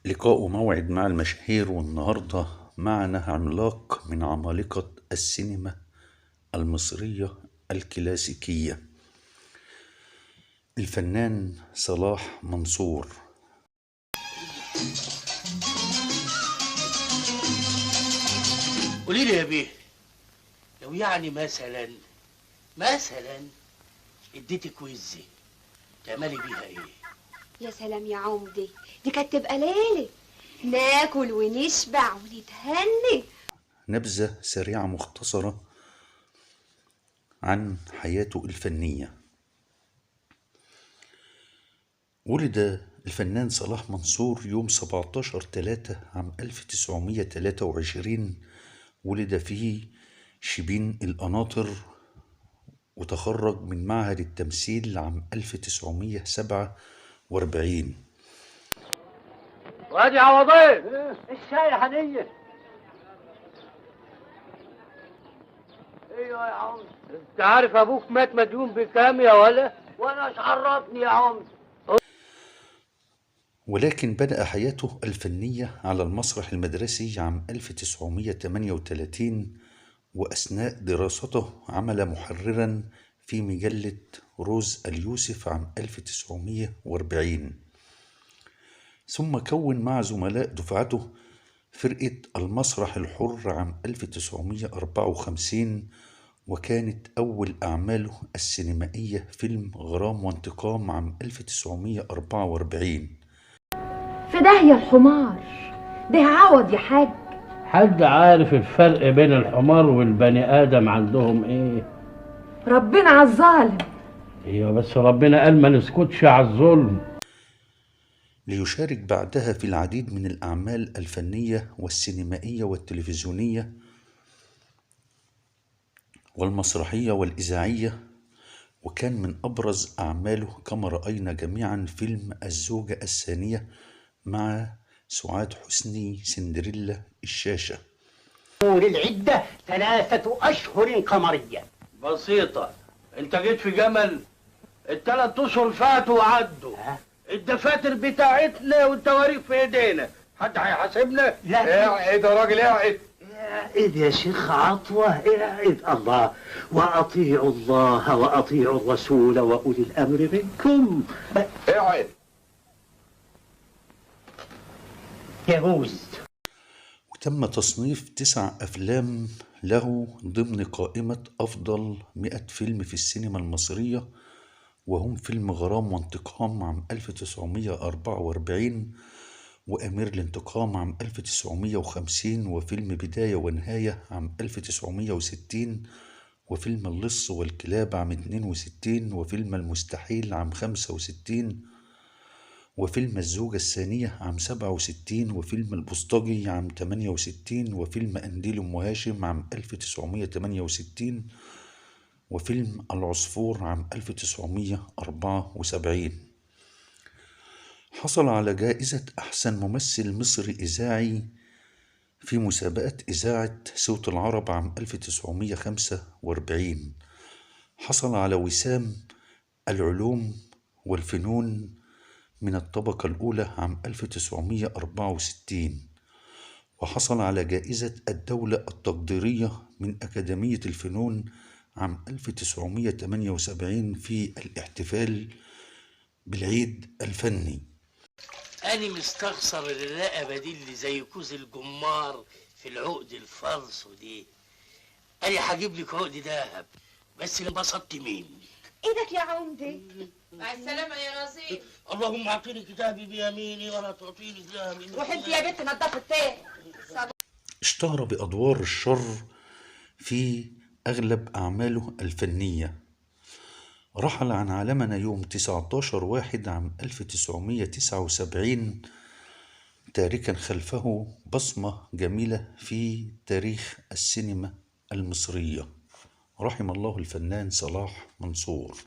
لقاء موعد مع المشاهير، والنهاردة معنا عملاق من عمالقة السينما المصرية الكلاسيكية، الفنان صلاح منصور. قولي لي يا بيه، لو يعني مثلا اديتك وزي تعملي بيها ايه؟ يا سلام يا عمدي، دي كانت تبقى ليلة ناكل ونشبع ونتهني. نبذة سريعة مختصرة عن حياته الفنية. ولد الفنان صلاح منصور يوم 17/3 عام 1923. ولد في شبين القناطر، وتخرج من معهد التمثيل عام 1947. وادي عوضين الشاي حنية. ايوه يا عم، انت عارف ابوك مات مديون بكام يا ولا؟ وانا ايش عرفني يا عم؟ ولكن بدأ حياته الفنية على المسرح المدرسي عام 1938، وأثناء دراسته عمل محررا في مجلة روز اليوسف عام 1940. ثم كون مع زملاء دفعته فرقة المسرح الحر عام 1954، وكانت أول أعماله السينمائية فيلم غرام وانتقام عام 1944. في داهية الحمار ده عوض يا حاج. حد عارف الفرق بين الحمار والبني ادم عندهم ايه؟ ربنا عالظالم. ايوه بس ربنا قال ما نسكتش على الظلم. ليشارك بعدها في العديد من الأعمال الفنية والسينمائية والتلفزيونية والمسرحية والإذاعية، وكان من أبرز أعماله كما رأينا جميعا فيلم الزوجة الثانية مع سعاد حسني، سندريلا الشاشة. العدة 3 أشهر قمرية. بسيطة، انت جيت في جمل. ال3 اشهر فاتوا وعدوا. الدفاتر بتاعتنا والتواريخ في ايدينا، حد هيحاسبنا؟ لا اقعد يا راجل اقعد. اقعد يا شيخ عطوة، اقعد. الله، وأطيعوا الله وأطيعوا الرسول وأولي الأمر منكم. اقعد. يجوز. وتم تصنيف 9 أفلام له ضمن قائمة أفضل 100 فيلم في السينما المصرية، وهم فيلم غرام وانتقام عام 1944، وأمير الانتقام عام 1950، وفيلم بداية ونهاية عام 1960، وفيلم اللص والكلاب عام 62، وفيلم المستحيل عام 65، وفيلم الزوجة الثانية عام 67، وفيلم البوسطجي عام 68، وفيلم قنديل أم هاشم عام 1968، وفيلم العصفور عام 1974. حصل على جائزة أحسن ممثل مصري إذاعي في مسابقة إذاعة صوت العرب عام 1945. حصل على وسام العلوم والفنون من الطبقة الأولى عام 1964، وحصل على جائزة الدولة التقديرية من أكاديمية الفنون عام 1978 في الاحتفال بالعيد الفني. أنا مستخسر الرقبة دي اللي زي كوز الجمار في العقد الفرص دي. أنا هجيب لك عقد دهب، بس اللي انبسطت مني. ايدك يا عمدي. مع السلامة يا نصيب. اللهم اعطيني كتابي بيميني ولا تعطيني ذهبي. روح انت يا بنت نضفي التاني. اشتهر بأدوار الشر في أغلب أعماله الفنية. رحل عن عالمنا يوم 19/1 عام 1979، تاركا خلفه بصمة جميلة في تاريخ السينما المصرية. رحم الله الفنان صلاح منصور.